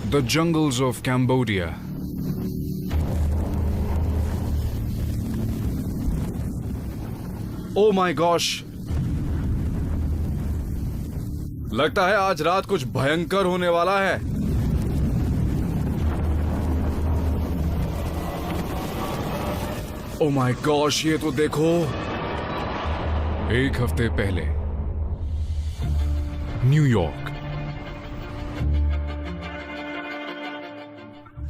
The jungles of Cambodia. Oh my gosh! लगता है आज रात कुछ भयंकर होने वाला है। Oh my gosh, ये तो देखो। एक हफ्ते पहले न्यूयॉर्क।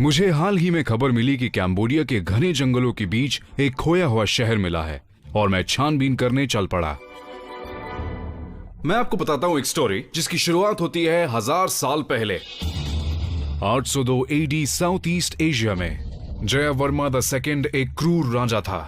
मुझे हाल ही में खबर मिली कि कैम्बोडिया के घने जंगलों के बीच एक खोया हुआ शहर मिला है और मैं छानबीन करने चल पड़ा। मैं आपको बताता हूं एक स्टोरी जिसकी शुरुआत होती है 1000 साल पहले। 802 AD साउथ ईस्ट एशिया में जयवर्मा II एक क्रूर राजा था।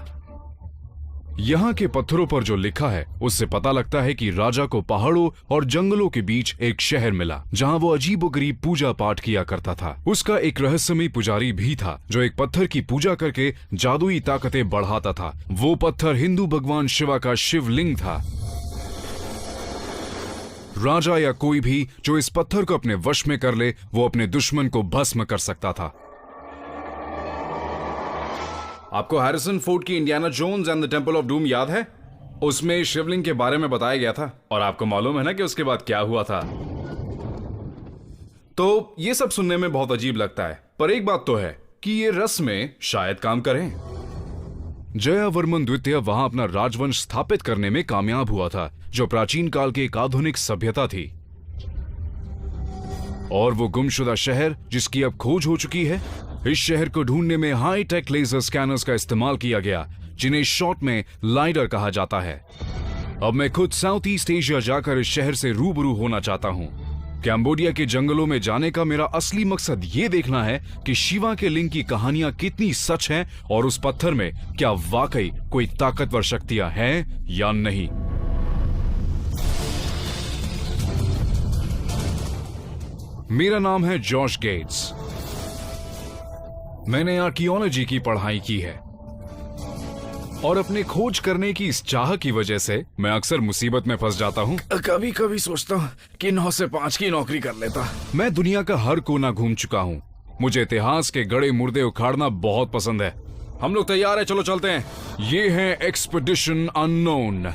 यहां के पत्थरों पर जो लिखा है उससे पता लगता है कि राजा को पहाड़ों और जंगलों के बीच एक शहर मिला जहां वो अजीबोगरीब पूजा पाठ किया करता था। उसका एक रहस्यमयी पुजारी भी था जो एक पत्थर की पूजा करके जादुई ताकतें बढ़ाता था। वो पत्थर हिंदू भगवान शिवा का शिवलिंग था। राजा या कोई भी जो इस पत्थर को अपने वश में कर ले वो अपने दुश्मन को भस्म कर सकता था। आपको हैरिसन फोर्ड की Indiana Jones and the temple of doom याद है? उसमें शिवलिंग के बारे में बताया गया था। और आपको मालूम है ना कि उसके बाद क्या हुआ था? तो ये सब सुनने में बहुत अजीब लगता है, पर एक बात तो है कि ये रस्में शायद काम करें। जयवर्मन द्वितीय वहां अपना राजवंश स्थापित करने में कामयाब हुआ था, जो प्राचीन काल की एक आधुनिक सभ्यता थी। और वो गुमशुदा शहर जिसकी अब खोज हो चुकी है, इस शहर को ढूंढने में हाई टेक लेजर स्कैनर्स का इस्तेमाल किया गया, जिन्हें शॉर्ट में लाइडर कहा जाता है। अब मैं खुद साउथ ईस्ट एशिया जाकर इस शहर से रूबरू होना चाहता हूं। कैम्बोडिया के जंगलों में जाने का मेरा असली मकसद ये देखना है कि शिवा के लिंग की कहानियां कितनी सच हैं और उस पत्थर में क्या वाकई कोई ताकतवर शक्तियां हैं या नहीं। मेरा नाम है जॉश गेट्स। मैंने आर्कियोलॉजी की पढ़ाई की है और अपने खोज करने की इस चाह की वजह से मैं अक्सर मुसीबत में फंस जाता हूँ। कभी कभी सोचता हूँ कि 9 से 5 की नौकरी कर लेता। मैं दुनिया का हर कोना घूम चुका हूँ। मुझे इतिहास के गड़े मुर्दे उखाड़ना बहुत पसंद है। हम लोग तैयार हैं, चलो चलते हैं। ये है एक्सपीडिशन अननोन।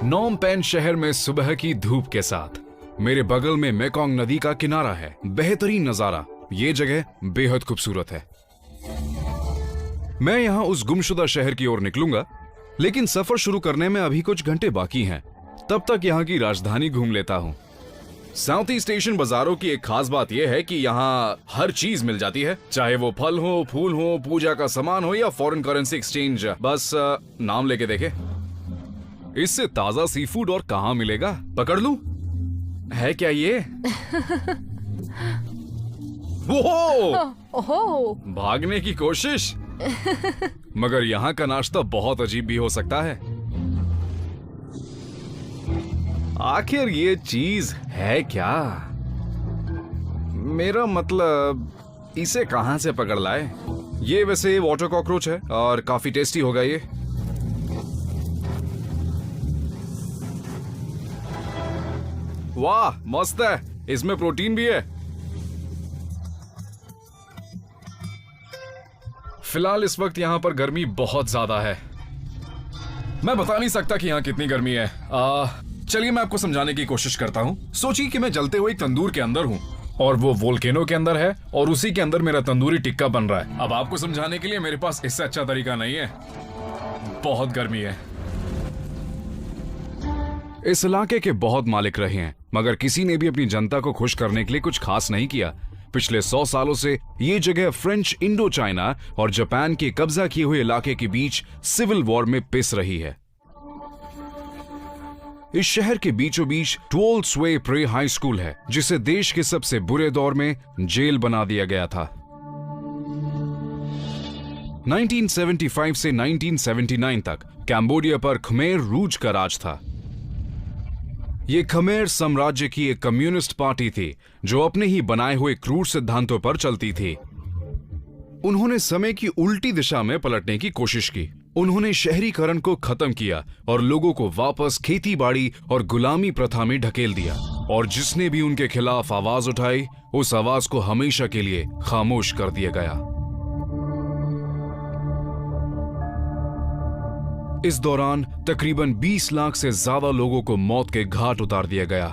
नोम पेन शहर में सुबह की धूप के साथ मेरे बगल में मेकोंग नदी का किनारा है। बेहतरीन नजारा। ये जगह बेहद खूबसूरत है। मैं यहां उस गुमशुदा शहर की ओर निकलूंगा, लेकिन सफर शुरू करने में अभी कुछ घंटे बाकी हैं। तब तक यहां की राजधानी घूम लेता हूं। साउथ ईस्ट एशियन बाजारों की एक खास बात यह है कि यहाँ हर चीज मिल जाती है, चाहे वो फल हो, फूल हो, पूजा का सामान हो या फॉरेन करेंसी एक्सचेंज। बस नाम लेके देखे। इससे ताजा सी फूड और कहां मिलेगा? पकड़ लूं? है क्या ये? ओहो! भागने की कोशिश। मगर यहाँ का नाश्ता बहुत अजीब भी हो सकता है। आखिर ये चीज है क्या? मेरा मतलब इसे कहां से पकड़ लाए? ये वैसे वाटर कॉकरोच है और काफी टेस्टी होगा ये। वाह, मस्त है। इसमें प्रोटीन भी है। फिलहाल इस वक्त यहाँ पर गर्मी बहुत ज्यादा है। मैं बता नहीं सकता कि यहाँ कितनी गर्मी है। चलिए मैं आपको समझाने की कोशिश करता हूँ। सोचिए कि मैं जलते हुए एक तंदूर के अंदर हूँ और वो वोल्केनो के अंदर है और उसी के अंदर मेरा तंदूरी टिक्का बन रहा है। अब आपको समझाने के लिए मेरे पास इससे अच्छा तरीका नहीं है। बहुत गर्मी है। इस इलाके के बहुत मालिक रहे हैं, मगर किसी ने भी अपनी जनता को खुश करने के लिए कुछ खास नहीं किया। पिछले 100 सालों से ये जगह फ्रेंच, इंडो चाइना और जापान के कब्जा किए हुए इलाके के बीच सिविल वॉर में पिस रही है। इस शहर के बीचों बीच टोल स्वे प्रे हाई स्कूल है, जिसे देश के सबसे बुरे दौर में जेल बना दिया गया था। 1975 से 1979 तक कैम्बोडिया पर खमेर रूज का राज था। ये खमेर साम्राज्य की एक कम्युनिस्ट पार्टी थी जो अपने ही बनाए हुए क्रूर सिद्धांतों पर चलती थी। उन्होंने समय की उल्टी दिशा में पलटने की कोशिश की। उन्होंने शहरीकरण को खत्म किया और लोगों को वापस खेती बाड़ी और गुलामी प्रथा में ढकेल दिया। और जिसने भी उनके खिलाफ आवाज उठाई, उस आवाज को हमेशा के लिए खामोश कर दिया गया। इस दौरान तकरीबन 20 लाख से ज्यादा लोगों को मौत के घाट उतार दिया गया।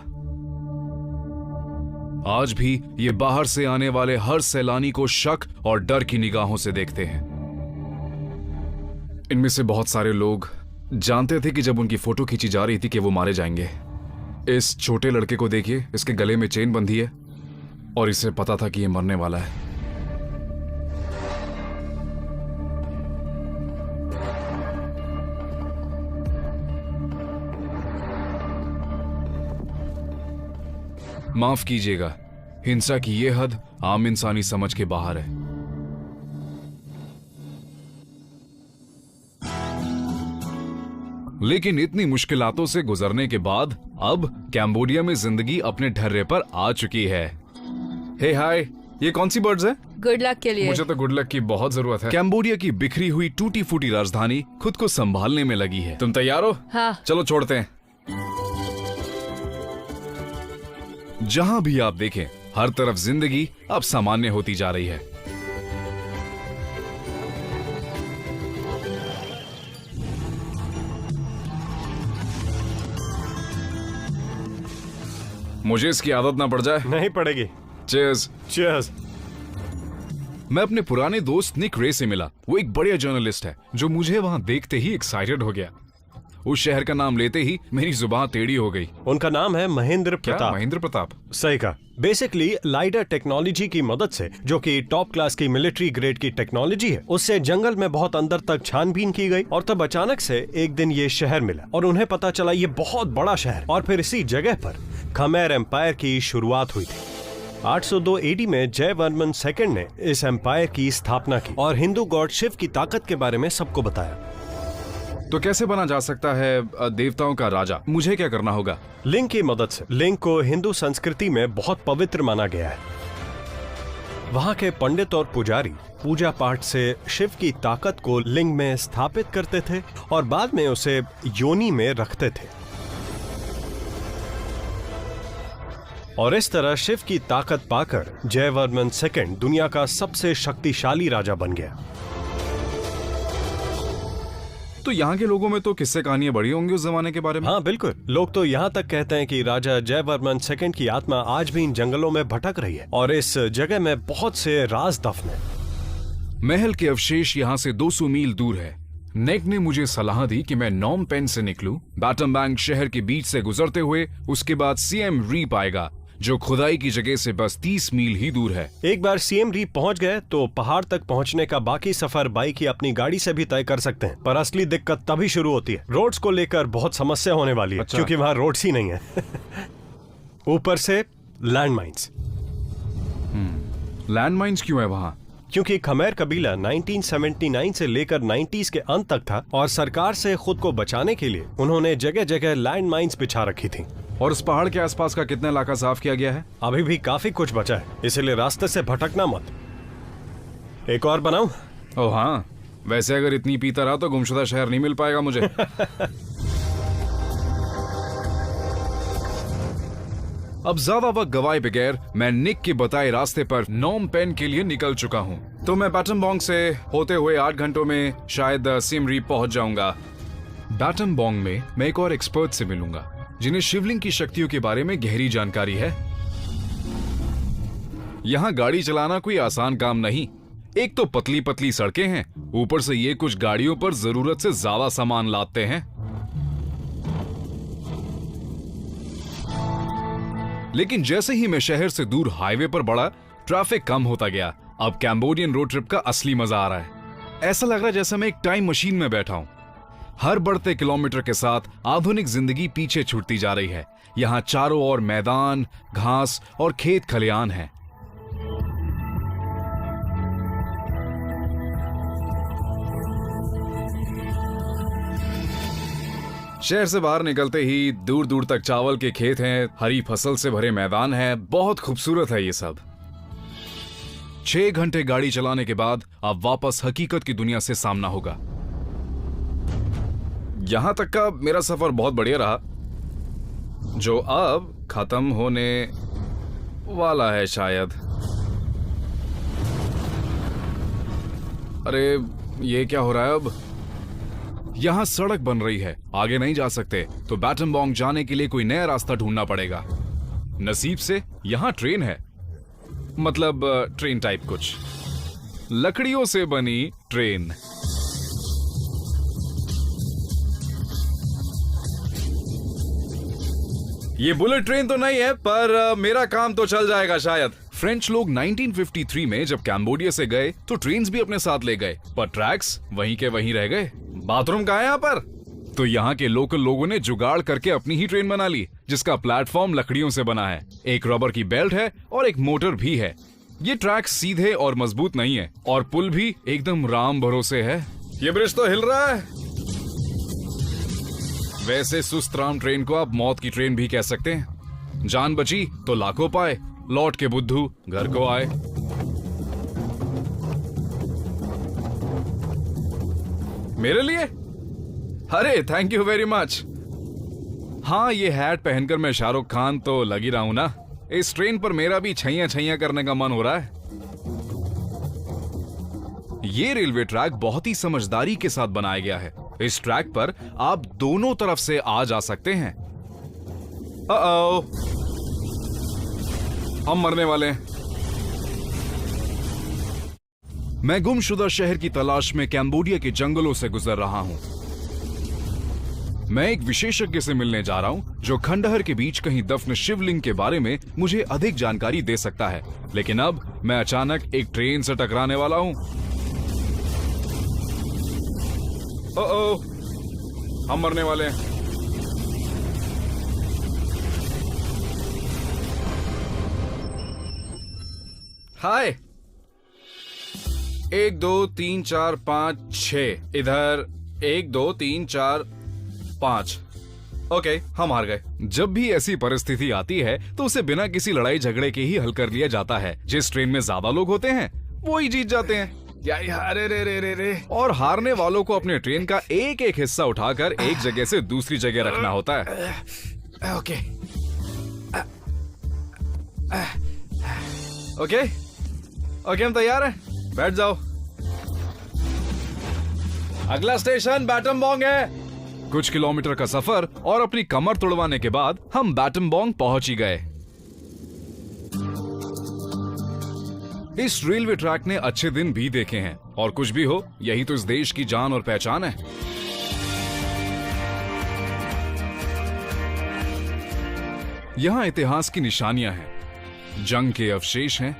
आज भी ये बाहर से आने वाले हर सैलानी को शक और डर की निगाहों से देखते हैं। इनमें से बहुत सारे लोग जानते थे कि जब उनकी फोटो खींची जा रही थी कि वो मारे जाएंगे। इस छोटे लड़के को देखिए, इसके गले में चेन बंधी है और इसे पता था कि ये मरने वाला है। माफ कीजिएगा, हिंसा की यह हद आम इंसानी समझ के बाहर है। लेकिन इतनी मुश्किलातों से गुजरने के बाद अब कैम्बोडिया में जिंदगी अपने ढर्रे पर आ चुकी है। हे हाय, ये कौन सी बर्ड्स है? गुड लक के लिए। मुझे तो गुड लक की बहुत जरूरत है। कैम्बोडिया की बिखरी हुई टूटी फूटी राजधानी खुद को संभालने में लगी है। तुम तैयार हो? हाँ। चलो छोड़ते हैं। जहां भी आप देखें, हर तरफ जिंदगी अब सामान्य होती जा रही है। मुझे इसकी आदत ना पड़ जाए। नहीं पड़ेगी। चीयर्स। चीयर्स। मैं अपने पुराने दोस्त निक रे से मिला। वो एक बढ़िया जर्नलिस्ट है जो मुझे वहां देखते ही एक्साइटेड हो गया। उस शहर का नाम लेते ही मेरी जुबान टेढ़ी हो गई। उनका नाम है महेंद्र क्या? प्रताप। महेंद्र प्रताप? सही कहा। बेसिकली लाइडर टेक्नोलॉजी की मदद से, जो कि टॉप क्लास की मिलिट्री ग्रेड की टेक्नोलॉजी है, उससे जंगल में बहुत अंदर तक छानबीन की गई और तब अचानक से एक दिन ये शहर मिला और उन्हें पता चला ये बहुत बड़ा शहर। और फिर इसी जगह पर खमेर एम्पायर की शुरुआत हुई थी। 802 एडी में जयवर्मन सेकंड ने इस एम्पायर की स्थापना की और हिंदू गॉड शिव की ताकत के बारे में सबको बताया। तो कैसे बना जा सकता है देवताओं का राजा? मुझे क्या करना होगा? लिंग की मदद से। लिंग को हिंदू संस्कृति में बहुत पवित्र माना गया है। वहां के पंडित और पुजारी पूजा पाठ से शिव की ताकत को लिंग में स्थापित करते थे और बाद में उसे योनि में रखते थे। और इस तरह शिव की ताकत पाकर जयवर्मन सेकंड दुनिया का सबसे शक्तिशाली राजा बन गया। तो यहाँ के लोगों में तो किस्से कहानियां बड़ी होंगी उस जमाने के बारे में। हाँ बिल्कुल। लोग तो यहाँ तक कहते हैं कि राजा जयवर्मन सेकंड की आत्मा आज भी इन जंगलों में भटक रही है और इस जगह में बहुत से राज दफन है। महल के अवशेष यहाँ से 200 मील दूर है। नेक ने मुझे सलाह दी कि मैं नॉम पेन से निकलूं। बैटमबैंग शहर के बीच से गुजरते हुए उसके बाद सीएम रीप आएगा, जो खुदाई की जगह से बस 30 मील ही दूर है। एक बार सीएम रीप पहुंच गए तो पहाड़ तक पहुंचने का बाकी सफर बाइक या अपनी गाड़ी से भी तय कर सकते हैं। पर असली दिक्कत तभी शुरू होती है। रोड्स को लेकर बहुत समस्या होने वाली है। क्योंकि वहां रोड्स ही नहीं है। ऊपर से लैंडमाइंस। लैंडमाइंस क्यों है वहां? क्योंकि खमेर कबीला 1979 से लेकर 90s के अंत तक था और सरकार से खुद को बचाने के लिए उन्होंने जगह जगह लैंडमाइंस बिछा रखी थी। और उस पहाड़ के आसपास का कितना इलाका साफ किया गया है? अभी भी काफी कुछ बचा है, इसलिए रास्ते से भटकना मत। एक और बनाऊं? ओह हाँ, वैसे अगर इतनी पीता रहा तो गुमशुदा शहर नहीं मिल पाएगा मुझे। अब ज्यादा वक्त गवाए बगैर मैं निक के बताए रास्ते पर नॉम पेन के लिए निकल चुका हूँ। तो मैं बैटमबोंग से होते हुए 8 घंटों में शायद सीएम रीप पहुंच जाऊंगा। बैटमबोंग में मैं एक और एक्सपर्ट से मिलूंगा जिन्हें शिवलिंग की शक्तियों के बारे में गहरी जानकारी है। यहाँ गाड़ी चलाना कोई आसान काम नहीं। एक तो पतली पतली सड़कें हैं, ऊपर से ये कुछ गाड़ियों पर जरूरत से ज्यादा सामान लादते हैं। लेकिन जैसे ही मैं शहर से दूर हाईवे पर बढ़ा, ट्रैफिक कम होता गया। अब कैम्बोडियन रोड ट्रिप का असली मजा आ रहा है। ऐसा लग रहा है जैसे मैं एक टाइम मशीन में बैठा हूं। हर बढ़ते किलोमीटर के साथ आधुनिक जिंदगी पीछे छूटती जा रही है। यहाँ चारों ओर मैदान, घास और खेत खलियान हैं। शहर से बाहर निकलते ही दूर दूर तक चावल के खेत हैं, हरी फसल से भरे मैदान हैं। बहुत खूबसूरत है ये सब। 6 घंटे गाड़ी चलाने के बाद अब वापस हकीकत की दुनिया से सामना होगा। यहां तक का मेरा सफर बहुत बढ़िया रहा, जो अब खत्म होने वाला है शायद। अरे ये क्या हो रहा है अब? यहां सड़क बन रही है, आगे नहीं जा सकते, तो बैटनबोंग जाने के लिए कोई नया रास्ता ढूंढना पड़ेगा। नसीब से यहां ट्रेन है, मतलब ट्रेन टाइप कुछ, लकड़ियों से बनी ट्रेन। ये बुलेट ट्रेन तो नहीं है, पर मेरा काम तो चल जाएगा शायद। फ्रेंच लोग 1953 में जब कैम्बोडिया से गए तो ट्रेन्स भी अपने साथ ले गए, पर ट्रैक्स वहीं के वहीं रह गए। बाथरूम कहाँ है यहाँ पर? तो यहाँ के लोकल लोगों ने जुगाड़ करके अपनी ही ट्रेन बना ली, जिसका प्लेटफॉर्म लकड़ियों से बना है, एक रबर की बेल्ट है और एक मोटर भी है। ये ट्रैक सीधे और मजबूत नहीं है, और पुल भी एकदम राम भरोसे है। ये ब्रिज तो हिल रहा है। वैसे सुस्त राम ट्रेन को आप मौत की ट्रेन भी कह सकते हैं। जान बची तो लाखों पाए, लौट के बुद्धू घर को आए। मेरे लिए? अरे थैंक यू वेरी मच। हाँ, ये हैट पहनकर मैं शाहरुख खान तो लग ही रहा हूं ना। इस ट्रेन पर मेरा भी छैया छैया करने का मन हो रहा है। ये रेलवे ट्रैक बहुत ही समझदारी के साथ बनाया गया है। इस ट्रैक पर आप दोनों तरफ से आ जा सकते हैं। हम मरने वाले हैं। मैं गुमशुदा शहर की तलाश में कैम्बोडिया के जंगलों से गुजर रहा हूं। मैं एक विशेषज्ञ से मिलने जा रहा हूं, जो खंडहर के बीच कहीं दफन शिवलिंग के बारे में मुझे अधिक जानकारी दे सकता है। लेकिन अब मैं अचानक एक ट्रेन से टकराने वाला हूं। हम मरने वाले हैं। हाय, 1 2 3 4 5 6 इधर, 1 2 3 4 5। ओके, हम हार गए। जब भी ऐसी परिस्थिति आती है तो उसे बिना किसी लड़ाई झगड़े के ही हल कर लिया जाता है। जिस ट्रेन में ज्यादा लोग होते हैं वो ही जीत जाते हैं। अरे रे रे रे रे। और हारने वालों को अपने ट्रेन का एक एक हिस्सा उठाकर एक जगह से दूसरी जगह रखना होता है। ओके ओके ओके, हम तैयार हैं, बैठ जाओ। अगला स्टेशन बैटनबोंग है। कुछ किलोमीटर का सफर और अपनी कमर तुड़वाने के बाद हम बैटनबोंग पहुंच ही गए। इस रेलवे ट्रैक ने अच्छे दिन भी देखे हैं, और कुछ भी हो, यही तो इस देश की जान और पहचान है। यहां इतिहास की निशानियां हैं, जंग के अवशेष हैं,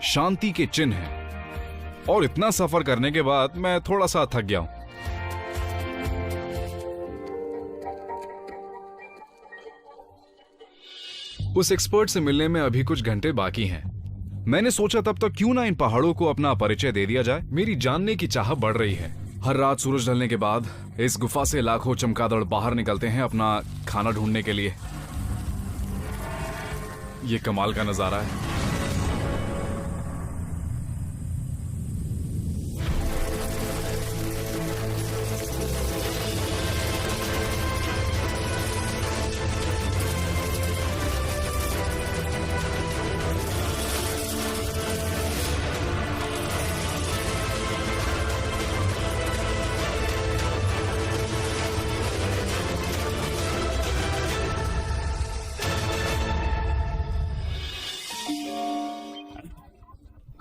शांति के चिन्ह हैं, और इतना सफर करने के बाद मैं थोड़ा सा थक गया हूं। उस एक्सपर्ट से मिलने में अभी कुछ घंटे बाकी हैं। मैंने सोचा तब तक क्यों ना इन पहाड़ों को अपना परिचय दे दिया जाए। मेरी जानने की चाह बढ़ रही है। हर रात सूरज ढलने के बाद इस गुफा से लाखों चमगादड़ बाहर निकलते हैं अपना खाना ढूंढने के लिए। ये कमाल का नजारा है।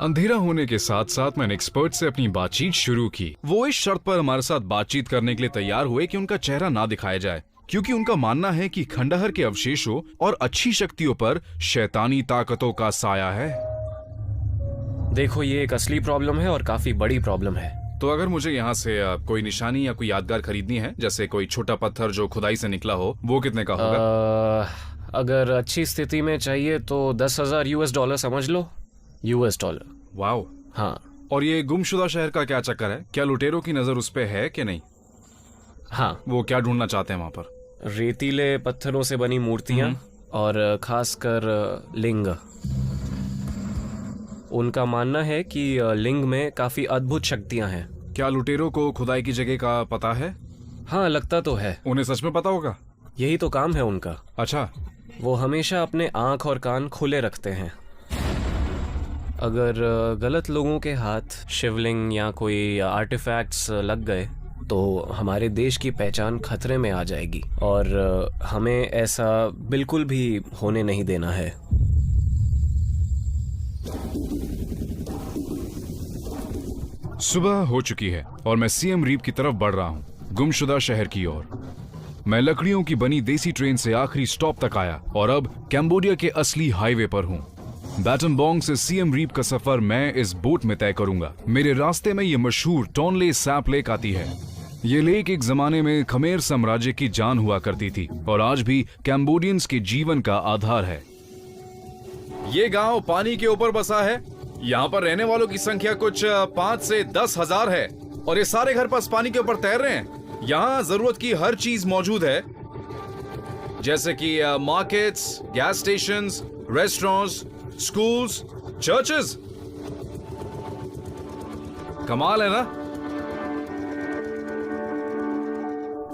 अंधेरा होने के साथ साथ मैंने एक्सपर्ट से अपनी बातचीत शुरू की। वो इस शर्त पर हमारे साथ बातचीत करने के लिए तैयार हुए कि उनका चेहरा ना दिखाया जाए, क्योंकि उनका मानना है कि खंडहर के अवशेषों और अच्छी शक्तियों पर शैतानी ताकतों का साया है। देखो, ये एक असली प्रॉब्लम है और काफी बड़ी प्रॉब्लम है। तो अगर मुझे यहाँ से कोई निशानी या कोई यादगार खरीदनी है, जैसे कोई छोटा पत्थर जो खुदाई से निकला हो, वो कितने का होगा? अगर अच्छी स्थिति में चाहिए तो $10,000 समझ लो। $। वाओ। हाँ। और ये गुमशुदा शहर का क्या चक्कर है? क्या लुटेरों की नजर उस पे है कि नहीं? हाँ। वो क्या ढूंढना चाहते हैं वहां पर? रेतीले पत्थरों से बनी मूर्तियां और खासकर लिंग। उनका मानना है कि लिंग में काफी अद्भुत शक्तियां हैं। क्या लुटेरों को खुदाई की जगह का पता है? हाँ, लगता तो है। उन्हें सच में पता होगा? यही तो काम है उनका। अच्छा। वो हमेशा अपने आंख और कान खुले रखते हैं। अगर गलत लोगों के हाथ शिवलिंग या कोई आर्टिफैक्ट्स लग गए तो हमारे देश की पहचान खतरे में आ जाएगी, और हमें ऐसा बिल्कुल भी होने नहीं देना है। सुबह हो चुकी है और मैं सीएम रीप की तरफ बढ़ रहा हूँ, गुमशुदा शहर की ओर। मैं लकड़ियों की बनी देसी ट्रेन से आखिरी स्टॉप तक आया और अब कैम्बोडिया के असली हाईवे पर हूँ। बैटनबोंग से सीएम रीप का सफर मैं इस बोट में तय करूंगा। मेरे रास्ते में ये मशहूर टोनले सैप लेक आती है। ये लेक एक जमाने में खमेर साम्राज्य की जान हुआ करती थी और आज भी कैम्बोडियंस के जीवन का आधार है। ये गांव पानी के ऊपर बसा है। यहाँ पर रहने वालों की संख्या कुछ 5 से 10 हजार है और ये सारे घर बस पानी के ऊपर तैर रहे हैं। यहाँ जरूरत की हर चीज मौजूद है, जैसे कि markets, gas stations, restaurants, schools, churches. कमाल है ना?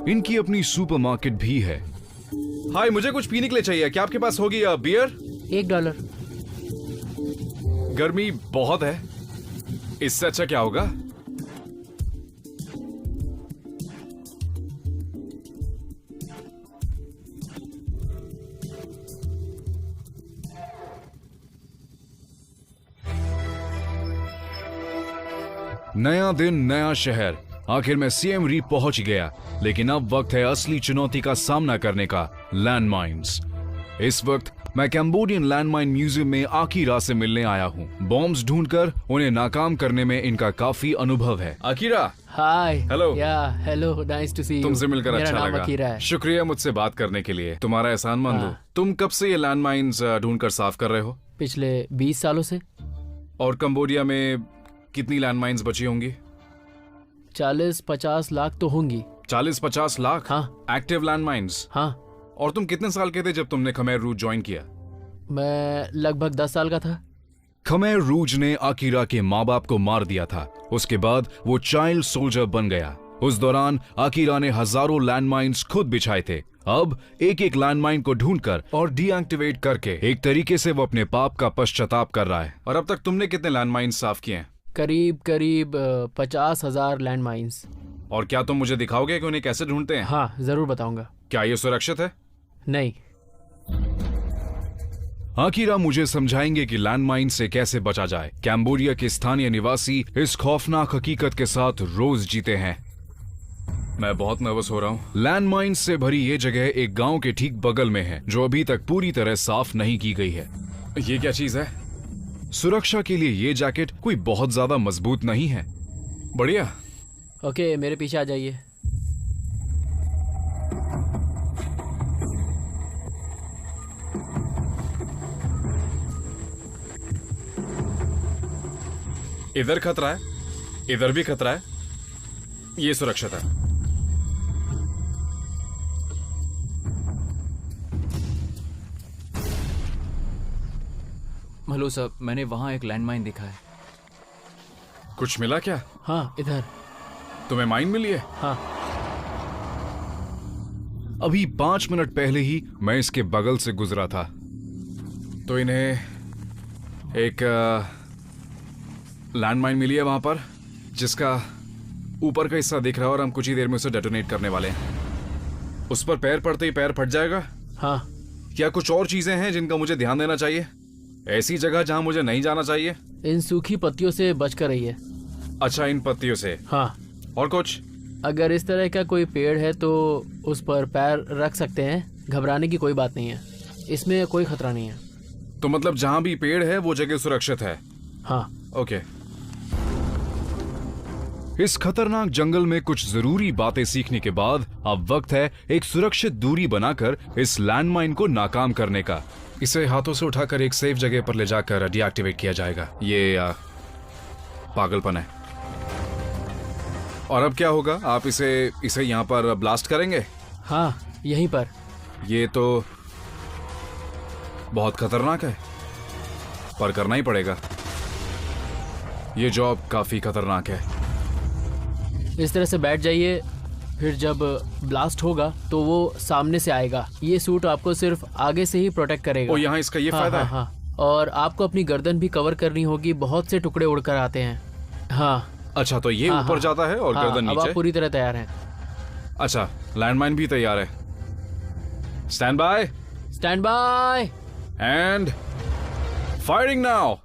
इनकी अपनी सुपरमार्केट भी है। हाय, मुझे कुछ पीने के लिए चाहिए। क्या आपके पास होगी बियर? $1। गर्मी बहुत है, इससे अच्छा क्या होगा? नया दिन, नया शहर। आखिर मैं सीएम रीप पहुंच गया, लेकिन अब वक्त है असली चुनौती का सामना करने का, लैंडमाइंस। इस वक्त मैं कैम्बोडियन लैंडमाइन म्यूजियम में आकिरा से मिलने आया हूँ। बॉम्ब्स ढूंढकर उन्हें नाकाम करने में इनका काफी अनुभव है। Akira, hi. Hello. Yeah hello, nice to see you. तुमसे मिलकर मेरा अच्छा नाम लगा। अकीरा है। शुक्रिया मुझसे बात करने के लिए। तुम्हारा एहसानमंद हूँ। तुम कब से ये लैंडमाइंस ढूंढकर साफ कर रहे हो? पिछले 20 सालों से। और कंबोडिया में कितनी लैंडमाइंस बची होंगी? 40-50 लाख तो होंगी। 40-50 लाख? हाँ। Active landmines? हाँ। और तुम कितने साल के थे जब तुमने खमेर रूज ज्वाइन किया? मैं लगभग 10 साल का था। खमेर रूज ने आकिरा के माँ बाप को मार दिया था। उसके बाद वो चाइल्ड सोल्जर बन गया। उस दौरान आकिरा ने हजारों लैंडमाइंस खुद बिछाए थे। अब एक एक लैंडमाइन को ढूंढकर और डीएक्टिवेट करके एक तरीके से वो अपने पाप का पश्चाताप कर रहा है। और अब तक तुमने कितने लैंडमाइन साफ किए हैं? करीब 50,000 लैंड माइन्स। और क्या तुम मुझे दिखाओगे कि उन्हें कैसे ढूंढते हैं? हाँ, जरूर बताऊंगा। क्या ये सुरक्षित है? नहीं। आकिरा मुझे समझाएंगे कि लैंडमाइन से कैसे बचा जाए। कैम्बोडिया के स्थानीय निवासी इस खौफनाक हकीकत के साथ रोज जीते हैं। मैं बहुत नर्वस हो रहा हूँ। लैंडमाइन से भरी ये जगह एक गांव के ठीक बगल में है, जो अभी तक पूरी तरह साफ नहीं की गई है। ये क्या चीज है? सुरक्षा के लिए ये जैकेट कोई बहुत ज्यादा मजबूत नहीं है। बढ़िया। ओके, मेरे पीछे आ जाइए। इधर खतरा है, इधर भी खतरा है। ये सुरक्षित है। हेलो सर, मैंने वहाँ एक लैंडमाइन देखा है। कुछ मिला क्या? हाँ, इधर। तुम्हें माइन मिली है? हाँ। अभी 5 मिनट पहले ही मैं इसके बगल से गुजरा था। तो इन्हें एक लैंडमाइन मिली है वहां पर, जिसका ऊपर का हिस्सा दिख रहा है और हम कुछ ही देर में उसे डेटोनेट करने वाले हैं। उस पर पैर पड़ते ही पैर फट जाएगा। हाँ। क्या कुछ और चीजें हैं जिनका मुझे ध्यान देना चाहिए? ऐसी जगह जहां मुझे नहीं जाना चाहिए? इन सूखी पत्तियों से बचकर रहिए। अच्छा, इन पत्तियों से। हाँ। और कुछ? अगर इस तरह का कोई पेड़ है तो उस पर पैर रख सकते हैं। घबराने की कोई बात नहीं है, इसमें कोई खतरा नहीं है। तो मतलब जहां भी पेड़ है वो जगह सुरक्षित है? हाँ। ओके। इस खतरनाक जंगल में कुछ जरूरी बातें सीखने के बाद अब वक्त है एक सुरक्षित दूरी बनाकर इस लैंडमाइन को नाकाम करने का। इसे हाथों से उठाकर एक सेफ जगह पर ले जाकर डीएक्टिवेट किया जाएगा। ये पागलपन है। और अब क्या होगा? आप इसे यहाँ पर ब्लास्ट करेंगे? हाँ, यहीं पर। ये तो बहुत खतरनाक है, पर करना ही पड़ेगा। ये जॉब काफी खतरनाक है। इस तरह से बैठ जाइए फिर जब ब्लास्ट होगा तो वो सामने से आएगा। ये सूट आपको सिर्फ आगे से ही प्रोटेक्ट करेगा। ओ, यहाँ इसका ये हाँ, फायदा हाँ, है। हाँ। और आपको अपनी गर्दन भी कवर करनी होगी, बहुत से टुकड़े उड़कर आते हैं। हाँ अच्छा, तो ये हाँ, ऊपर हाँ, जाता है और हाँ, गर्दन अब आप नीचे। पूरी तरह तैयार हैं। अच्छा, लैंडमाइन भी तैयार है। Stand by stand by. And firing now.